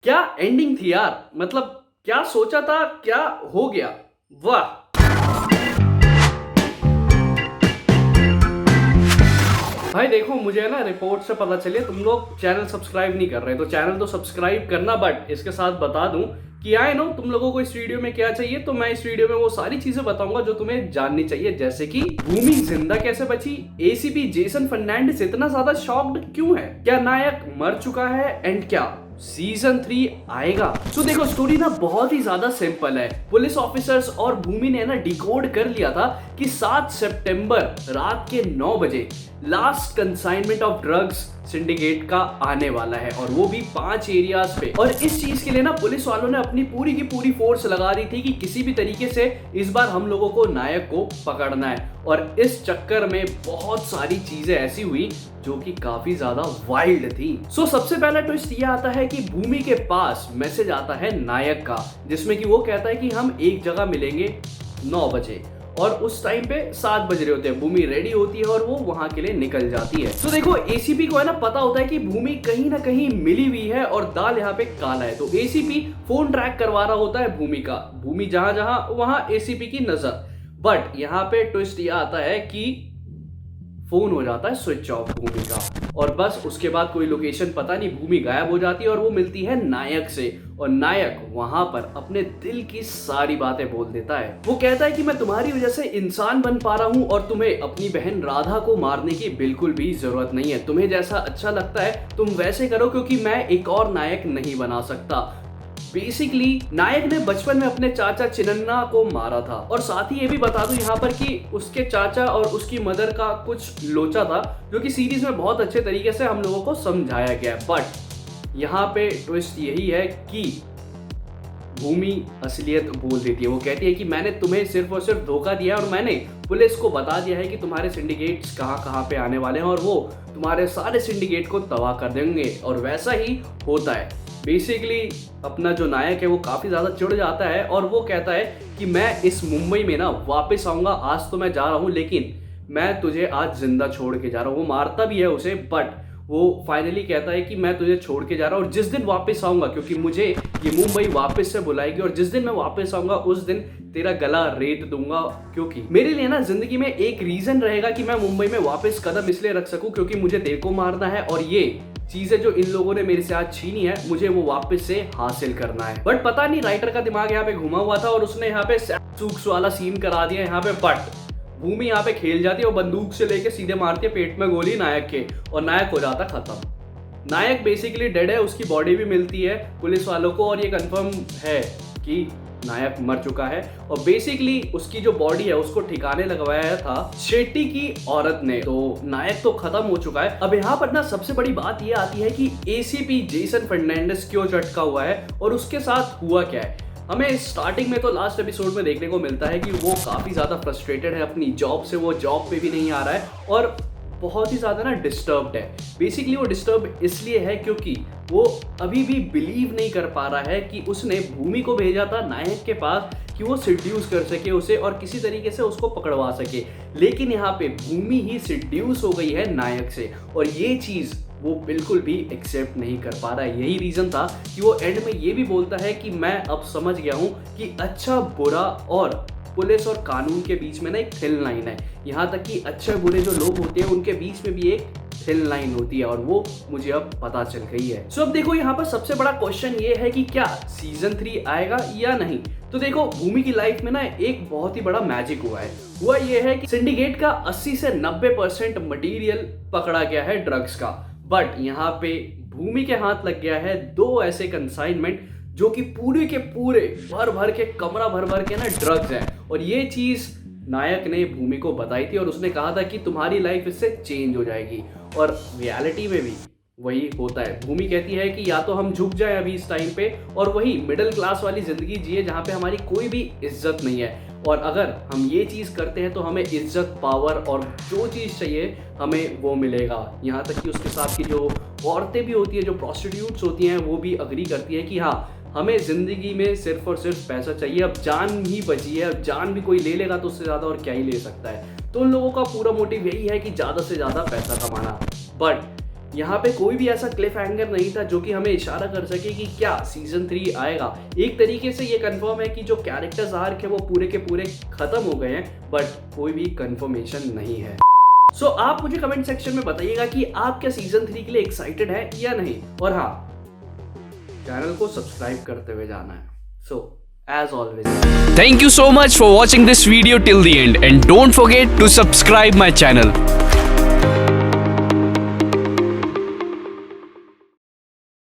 क्या एंडिंग थी यार। मतलब क्या सोचा था, क्या हो गया। वाह। भाई देखो, मुझे है ना रिपोर्ट से पता चले तुम लोग चैनल सब्सक्राइब नहीं कर रहे, तो चैनल तो सब्सक्राइब करना। बट इसके साथ बता दूं कि आई नो तुम लोगों को इस वीडियो में क्या चाहिए, तो मैं इस वीडियो में वो सारी चीजें बताऊंगा जो तुम्हें जाननी चाहिए। जैसे कि भूमि जिंदा कैसे बची, एसीपी जेसन फर्नांडिस इतना ज्यादा शॉक्ड क्यों है, क्या नायक मर चुका है, एंड क्या सीजन 3 आएगा। तो देखो, स्टोरी ना बहुत ही ज्यादा सिंपल है। पुलिस ऑफिसर्स और भूमि ने ना डिकोड कर लिया था कि 7 सितंबर रात के 9 बजे last consignment of drugs syndicate का आने वाला है, और वो भी 5 एरियाज पे। और इस चीज के लिए ना पुलिस वालों ने अपनी पूरी की पूरी फोर्स लगा दी थी कि किसी भी तरीके से इस बार हम लोगों को नायक को पकड़ना है। और इस चक्कर में बहुत सारी चीजें ऐसी हुई जो कि काफी ज्यादा वाइल्ड थी। सबसे पहला ट्विस्ट ये आता है कि भूमि के पास मैसेज आता है नायक का, जिसमें कि वो कहता है कि हम एक जगह मिलेंगे 9 बजे, और उस टाइम पे 7 बज रहे होते हैं। भूमि रेडी होती है और वो वहां के लिए निकल जाती है। तो देखो, एसीपी को है ना पता होता है कि भूमि कहीं ना कहीं मिली हुई है और दाल यहाँ पे काला है, तो एसीपी फोन ट्रैक करवा रहा होता है भूमि का। भूमि जहां जहां वहां एसीपी की नजर। बट यहाँ पे ट्विस्ट ये आता है कि फोन हो जाता है स्विच ऑफ भूमि का, और बस उसके बाद कोई लोकेशन पता नहीं, भूमि गायब हो जाती है और वो मिलती है नायक से। और नायक वहां पर अपने दिल की सारी बातें बोल देता है। वो कहता है कि मैं तुम्हारी वजह से इंसान बन पा रहा हूं, और तुम्हें अपनी बहन राधा को मारने की बिल्कुल भी जरूरत नहीं है। तुम्हें जैसा अच्छा लगता है तुम वैसे करो, क्योंकि मैं एक और नायक नहीं बना सकता। बेसिकली नायक ने बचपन में अपने चाचा चिन्ना को मारा था। और साथ ही ये भी बता दूं यहाँ पर कि उसके चाचा और उसकी मदर का कुछ लोचा था, जो कि सीरीज में बहुत अच्छे तरीके से हम लोगों को समझाया गया है। बट यहाँ पे ट्विस्ट यही है कि भूमि असलियत बोल देती है। वो कहती है कि मैंने तुम्हें सिर्फ और सिर्फ धोखा दिया है, और मैंने पुलिस को बता दिया है कि तुम्हारे सिंडिकेट्स कहाँ कहाँ पे आने वाले हैं, और वो तुम्हारे सारे सिंडिकेट को तबाह कर देंगे। और वैसा ही होता है। बेसिकली अपना जो नायक है वो काफी ज्यादा चिढ़ जाता है, और वो कहता है कि मैं इस मुंबई में ना वापस आऊंगा। आज तो मैं जा रहा हूं, लेकिन मैं तुझे आज जिंदा छोड़ के जा रहा हूं। वो मारता भी है उसे, बट वो फाइनली कहता है कि मैं तुझे छोड़ के जा रहा हूं, और जिस दिन वापस आऊंगा, क्योंकि मुझे ये मुंबई वापस से बुलाएगी, और जिस दिन मैं वापस आऊंगा उस दिन तेरा गला रेत दूंगा। क्योंकि मेरे लिए ना जिंदगी में एक रीजन रहेगा कि मैं मुंबई में वापस कदम इसलिए रख सकूं, क्योंकि मुझे तेरे को मारना है, और ये चीजें जो इन लोगों ने मेरे से आज छीनी है मुझे वो वापस से हासिल करना है। बट पता नहीं राइटर का दिमाग यहाँ पे घुमा हुआ था, और उसने यहाँ पे सूक्स वाला सीन करा दिया यहाँ पे। बट भूमि यहाँ पे खेल जाती है, और बंदूक से लेके सीधे मारती है पेट में गोली नायक के, और नायक हो जाता खत्म। नायक बेसिकली डेड है, उसकी बॉडी भी मिलती है पुलिस वालों को, और ये कंफर्म है कि नायक मर चुका है। और बेसिकली उसकी जो बॉडी है उसको ठिकाने लगवाया था शेट्टी की औरत ने। तो नायक तो खत्म हो चुका है। अब यहाँ पर ना सबसे बड़ी बात ये आती है कि एसीपी जेसन फर्नांडिस क्यों चटका हुआ है, और उसके साथ हुआ क्या है। हमें स्टार्टिंग में तो लास्ट एपिसोड में देखने को मिलता है कि वो काफी ज्यादा फ्रस्ट्रेटेड है अपनी जॉब से, वो जॉब पे भी नहीं आ रहा है, और बहुत ही ज्यादा ना डिस्टर्ब्ड है। बेसिकली वो डिस्टर्ब इसलिए है क्योंकि वो अभी भी बिलीव नहीं कर पा रहा है कि उसने भूमि को भेजा था नायक के पास कि वो सिड्यूस कर सके उसे, और किसी तरीके से उसको पकड़वा सके। लेकिन यहाँ पे भूमि ही सिड्यूस हो गई है नायक से, और ये चीज वो बिल्कुल भी एक्सेप्ट नहीं कर पा रहा है। यही रीजन था कि वो एंड में ये भी बोलता है कि मैं अब समझ गया हूं कि अच्छा बुरा और पुलिस और कानून के बीच में ना एक थिन लाइन है। यहाँ तक कि अच्छे बुरे जो लोग होते हैं उनके बीच में भी एक थिन लाइन होती है, और वो मुझे अब पता चल गई है। अब देखो, यहाँ पर सबसे बड़ा क्वेश्चन ये है कि क्या सीजन 3 आएगा या नहीं। तो देखो, भूमि की लाइफ में ना एक बहुत ही बड़ा मैजिक हुआ ये है कि सिंडिकेट का 80 से 90% मटेरियल पकड़ा गया है ड्रग्स का। बट यहाँ पे भूमि के हाथ लग गया है 2 ऐसे कंसाइनमेंट जो कि पूरे के पूरे भर भर के कमरा भर भर के ना ड्रग्स हैं। और ये चीज नायक ने भूमि को बताई थी, और उसने कहा था कि तुम्हारी लाइफ इससे चेंज हो जाएगी। और रियलिटी में भी वही होता है। भूमि कहती है कि या तो हम झुक जाए अभी इस टाइम पे, और वही मिडिल क्लास वाली जिंदगी जिए जहाँ पे हमारी कोई भी इज्जत नहीं है, और अगर हम ये चीज करते हैं तो हमें इज्जत, पावर और जो चीज चाहिए हमें वो मिलेगा। यहाँ तक कि उसके साथ की जो औरतें भी होती है, जो प्रोस्टिट्यूट्स होती हैं, वो भी अग्री करती है कि हाँ, हमें जिंदगी में सिर्फ और सिर्फ पैसा चाहिए। अब जान ही बची है, अब जान भी कोई ले लेगा तो उससे ज्यादा और क्या ही ले सकता है। तो उन लोगों का पूरा मोटिव यही है कि ज्यादा से ज्यादा पैसा कमाना। बट यहाँ पे कोई भी ऐसा क्लिफ हैंगर नहीं था जो कि हमें इशारा कर सके कि क्या सीजन 3 आएगा। एक तरीके से ये कंफर्म है कि जो कैरेक्टर्स आर्क है वो पूरे के पूरे खत्म हो गए हैं, बट कोई भी कंफर्मेशन नहीं है। सो आप मुझे कमेंट सेक्शन में बताइएगा कि आप क्या सीजन 3 के लिए एक्साइटेड है या नहीं, और हाँ, चैनल को सब्सक्राइब करते हुए जाना है। सो as always, Thank you so much for watching this video till the end, and don't forget to subscribe my channel.